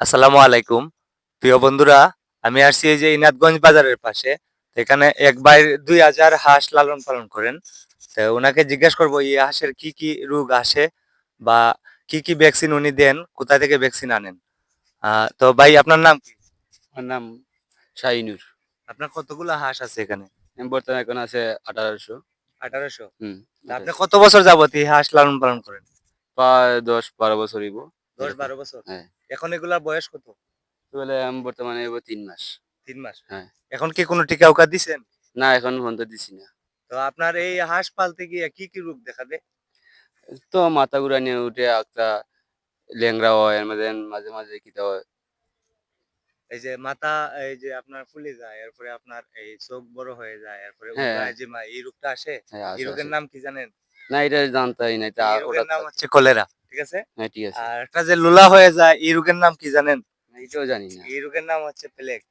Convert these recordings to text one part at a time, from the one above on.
আসসালামু আলাইকুম। প্রিয় বন্ধুরা, আমি আসছি এই যে ইনাতগঞ্জ বাজারের পাশে। তো এখানে এক ভাই ২,০০০ হাঁস লালন পালন করেন। তো উনাকে জিজ্ঞেস করব এই হাঁসের কি, কি রোগ আসে বা কি, কি ভ্যাকসিন উনি দেন, কোথা থেকে ভ্যাকসিন আনেন? তো ভাই আপনার নাম কি? আমার নাম শাহিনুর। আপনার কতগুলা হাঁস আছে এখানে? বর্তমানে এখন আছে ১৮০০। ১৮০০। হুম, তা আপনি ১৮০০। কত বছর যাবত এই হাঁস লালন পালন করেন? প্রায় ১০-১২ বছর হইব। এরকম। ১০-১২ বছর। হ্যাঁ। এখন এগুলার বয়স কত? বলে আমি বর্তমানে হইব ৩ মাস। ৩ মাস। হ্যাঁ। এখন কি কোনো টিকা-উকা দিছেন? না এখন পর্যন্ত দিছি না। তো আপনার এই হাঁস পালতে গিয়ে কি, কি রোগ দেখা দেয়? তো মাথা ঘুরানি উঠে একটা ল্যাংড়া হয়, মাঝে মাঝে কিতা হয়। এই যে মাথা এই যে আপনার ফুলে যায়, এরপরে আপনার এই চোখ বড় হয়ে যায়, এরপরে হ্যাঁ, হ্যাঁ, উদরায় জিমা এই রোগটা আসে। হ্যাঁ, এই আছে, রোগের আছে। নাম কি জানেন? না এটা জানতাই না। এটা এই রোগের হঠাৎ নাম থাকে। হচ্ছে কলেরা। ঠিক আছে? হ্যাঁ, ঠিক আছে। আর একটা যে লোলা হয়ে যায় এই রোগের নাম কি জানেন? না এটাও জানি না। এই রোগের নাম হচ্ছে প্লেগ।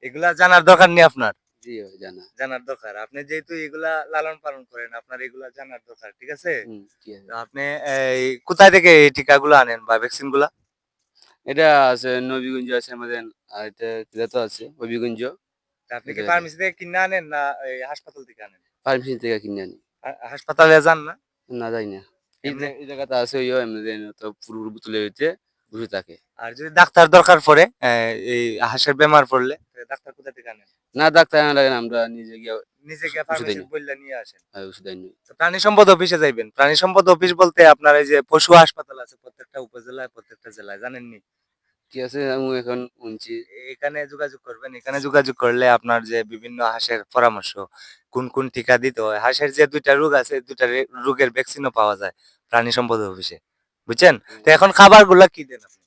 এগুলা জানার দরকার নেই আপনার। জি জানা। জানার দরকার। আপনি যেহেতু এগুলা লালন পালন করেন, আপনার এগুলা জানার দরকার। ঠিক আছে? ঠিক আছে। তো আপনি এই কোথায় থেকে এই টিকাগুলো আনেন বা ভ্যাকসিন গুলা? এটা আছে নবীগঞ্জ আছে আমাদের। আর এটা তো আছে হবিগঞ্জ। তা আপনি এই কি জায়গাটা। ফার্মেসি থেকে কিনে আনেন না এই হাসপাতাল থেকে আনেন? ফার্মেসি থেকে কিনে আনি। হাসপাতালে যান না? না যাই না। এমনি এই জায়গাতে আছে ওইও এমনি তো পুরো বোতলে হইতে বসে থাকে। আর যদি ডাক্তার দরকার পড়ে এই হাঁসের বেমার পড়লে ডাক্তার কোথা থেকে আনেন? না ডাক্তার আনা লাগে না, আমরা নিজে গিয়া নিজে গিয়ে ওষুধ ফার্মেসি আইনা। বইলা নিয়ে আসেন। ওষুধ আইনা। তো প্রাণী সম্পদ অফিসে যাইবেন। প্রাণী সম্পদ অফিস বলতে আপনার এই যে পশু হাসপাতাল আছে প্রত্যেকটা উপজেলায়, প্রত্যেকটা জেলায় জানেননি? কি আছে আমি এখন শুনছি। এখানে যোগাযোগ করবেন। এখানে যোগাযোগ করলে আপনার যে বিভিন্ন হাঁসের পরামর্শ, কোন, কোন টিকা দিতে হয়। হাঁসের যে ২ টা রোগ আছে, ২ টা রোগের ভ্যাকসিনও পাওয়া যায় প্রাণী সম্পদ অফিসে। বুঝছেন? তো এখন খাবারগুলা কি দেন আপনি?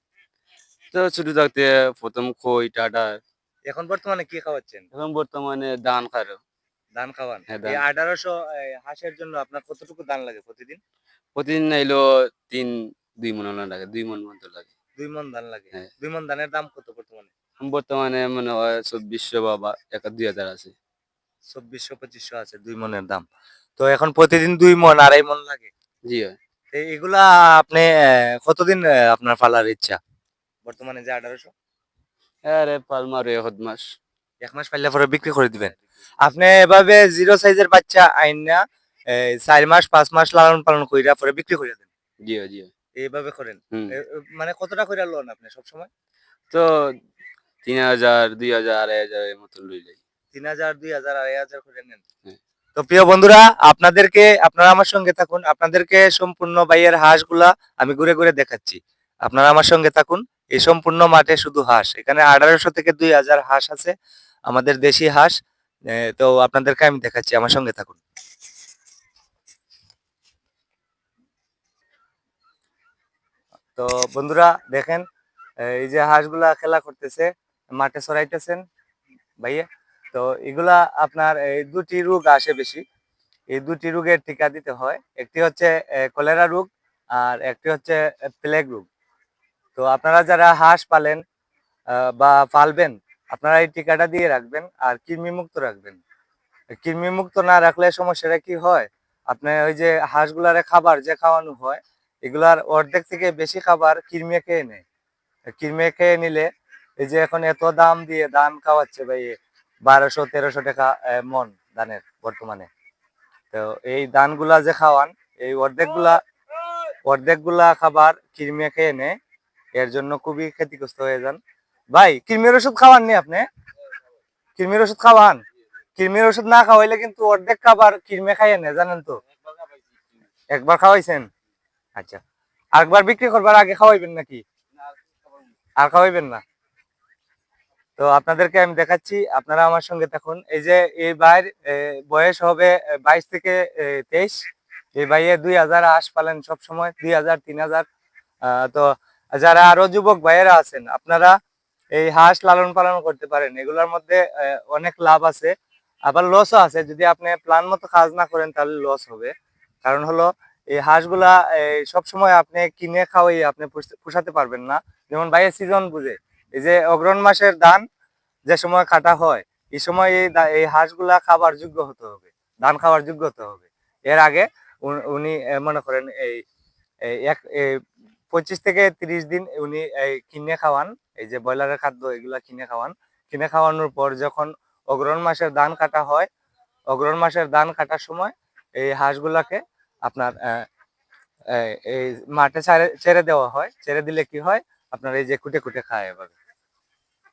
তো ছোট থাকতে ১ম খই, টাটা। এখন বর্তমানে কি খাওয়াচ্ছেন? এখন বর্তমানে ধান খারো। ধান খাওয়ান। হ্যাঁ, এই ধান। ১৮০০ হাঁসের জন্য আপনার কতটুকু ধান লাগে প্রতিদিন? প্রতিদিন নাইলেও ২ মন লাগে। ২ মন মতো লাগে। ২ মণ ধান লাগে। হ্যাঁ। ২ মণ ধানের দাম কত বর্তমানে? বর্তমানে মনে হয় ২৪০০ বা ২০০০ আছে। ২৪০০-২৫০০ আছে ২ মণের দাম। তো এখন প্রতিদিন ২ মণ, ২.৫ মণ লাগে। জি হয়। এগুলা আপনি কতদিন আপনার পালার ইচ্ছা? বর্তমানে যে ১৮০০? আরে পালমা আরো ১ মাস। ১ মাস পাইলে পরে বিক্রি করে দিবেন। হ্যাঁ, বিক্রি করব। আপনি এভাবে 0 সাইজের বাচ্চা আইনা ৪ মাস ৫ মাস লালন পালন কইরা পরে বিক্রি কইরা দেন। জি হয়, জি হয়। এভাবে করেন। হুম। মানে কতটা কইরা লন আপনি সবসময়? তো ৩,০০০, ২,০০০, ২,৫০০ এর মতন লই যাই। ৩,০০০, ২,০০০, ২,৫০০ করে নেন। হ্যাঁ। তো প্রিয় বন্ধুরা আপনারা আমার সঙ্গে থাকুন। আপনাদেরকে সম্পূর্ণ ভাইয়ের হাঁসগুলা আমি ঘুরে, ঘুরে দেখাচ্ছি। আপনারা আমার সঙ্গে থাকুন। এই সম্পূর্ণ মাঠে শুধু হাঁস। এখানে ১৮০০ থেকে ২,০০০ হাঁস আছে। আমাদের দেশি হাঁস। তো আপনাদেরকে আমি দেখাচ্ছি। আমার সঙ্গে থাকুন। তো বন্ধুরা দেখেন এই যে হাঁসগুলা খেলা করতেছে, মাঠে চরাইতেছেন ভাইয়া। তো এগুলা আপনার এই ২ টি রোগ আসে বেশি। এই ২ টি রোগের টিকা দিতে হয়। একটি হচ্ছে কলেরা রোগ আর একটি হচ্ছে প্লেগ রোগ। তো আপনারা যারা হাঁস পালেন বা পালবেন, আপনারা এই টিকাটা দিয়ে রাখবেন আর কৃমিমুক্ত রাখবেন। কৃমিমুক্ত না রাখলে সমস্যাটা কি হয়? আপনার ওই যে হাঁসগুলারে খাবার যে খাওয়ানো হয়, এগুলার অর্ধেক থেকে বেশি খাবার কৃমি খেয়ে নেয়। কৃমি খেয়ে নিলে এই যে এখন এত দাম দিয়ে ধান খাওয়াচ্ছে ভাই ১২০০-১৩০০ টাকা মণ ধানের বর্তমানে। তো এই ধানগুলা যে খাওয়ান এই অর্ধেকগুলা খাবার কৃমি খেয়ে নেয়। এর জন্য খুবই ক্ষতিগ্রস্ত হয়ে যান। ভাই কৃমির ওষুধ খাওয়াননি আপনি? কৃমির ওষুধ খাওয়ান? কৃমির ওষুধ না খাওয়াইলে কিন্তু অর্ধেক খাবার কৃমি খাইয়ে নেয় জানেন তো? একবার খাওয়াইছেন? আচ্ছা। আরেকবার বিক্রি করবার আগে খাওয়াইবেন নাকি? আর খাওয়াইবেন না? তো আপনাদেরকে আমি দেখাচ্ছি আপনারা আমার সঙ্গে থাকুন। এই যে এই ভাইয়ের বয়স হবে ২২ থেকে ২৩। এই ভাইয়ে ২,০০০ হাঁস পালেন সবসময় ২,০০০, ৩,০০০। তো যারা আরো যুবক ভাইয়েরা আছেন আপনারা এই হাঁস লালন পালন করতে পারেন। এগুলোর মধ্যে অনেক লাভ আছে। আবার লসও আছে। যদি আপনি প্ল্যান মতো কাজ না করেন তাহলে লস হবে। কারণ হলো এই হাঁসগুলা সবসময় আপনি কিনে খাওয়াই আপনি পোষাতে পারবেন না। যেমন ভাইয়ের সিজন বুঝে। এই যে অগ্রহণ মাসের ধান যে সময় কাটা হয় এই সময় এই হাঁসগুলা খাবার যোগ্য হতে হবে, ধান খাওয়ার যোগ্য হতে হবে। এর আগে উনি মনে করেন এই এক 25 থেকে 30 দিন উনি এই কিনে খাওয়ান, এই যে ব্রয়লারের খাদ্য এগুলা কিনে খাওয়ান। কিনে খাওয়ানোর পর যখন অগ্রহণ মাসের ধান কাটা হয়, অগ্রহণ মাসের ধান কাটার সময় এই হাঁসগুলাকে আপনার এই মাঠে ছেড়ে দেওয়া হয়। ছেড়ে দিলে কি হয়, আপনার এই যে কুটে কুটে খায় এভাবে।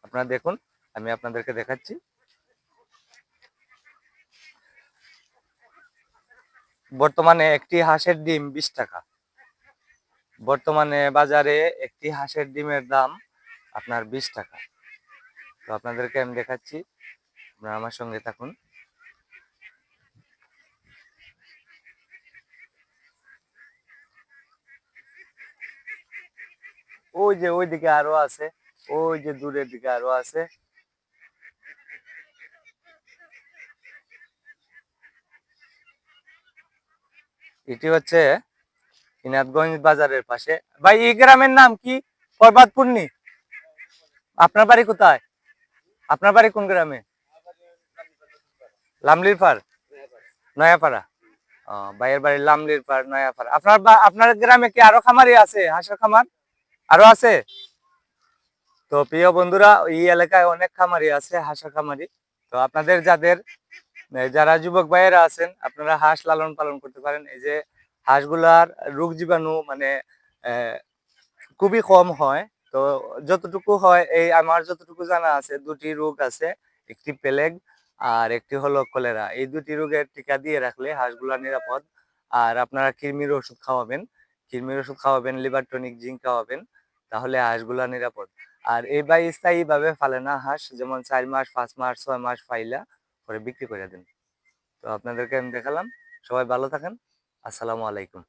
আপনারা দেখুন, আমি আপনাদেরকে দেখাচ্ছি। বর্তমানে একটি হাঁসের ডিম 20 টাকা। বর্তমানে বাজারে একটি হাঁসের ডিমের দাম আপনার 20 টাকা। তো আপনাদেরকে আমি দেখাচ্ছি, আপনারা আমার সঙ্গে থাকুন। ওই যে ওইদিকে আরো আছে, ওই যে দূরের দিকে আরো আছে। এটি হচ্ছে ইনাদগঞ্জ বাজারের পাশে। ভাই এই গ্রামের নাম কি? পর্বতপূর্ণি। আপনার বাড়ি কোথায়? আপনার বাড়ি কোন গ্রামে? লামলির পাড়, নয়াপাড়া। ভাইয়ের বাড়ি লামলির পাড়, নয়াপাড়া। আপনার গ্রামে কি আরো খামারি আছে? হাঁসের খামার আরো আছে? তো প্রিয় বন্ধুরা, এই এলাকায় অনেক খামারি আছে, হাঁসের খামারি। তো আপনাদের যারা যুবক ভাইয়েরা আছেন, আপনারা হাঁস লালন পালন করতে পারেন। এই যে হাঁসগুলার রোগ জীবাণু মানে খুবই কম হয়। তো যতটুকু হয়, এই আমার যতটুকু জানা আছে, দুটি রোগ আছে, একটি প্লেগ আর একটি হলো কলেরা। এই দুটি রোগের টিকা দিয়ে রাখলে হাঁসগুলা নিরাপদ। আর আপনারা কৃমির ওষুধ খাওয়াবেন, কৃমির ওষুধ খাওয়াবেন, লিভার টনিক, জিঙ্ক খাওয়াবেন, তাহলে হাঁসগুলা নিরাপদ। আর এই ভাই স্থায়ী ভাবে ফালে না হাঁস, যেমন 4 মাস, 5 মাস, 6 মাস ফাইলা পরে বিক্রি করে দেন। তো আপনাদেরকে আমি দেখালাম। সবাই ভালো থাকেন। আসসালামু আলাইকুম।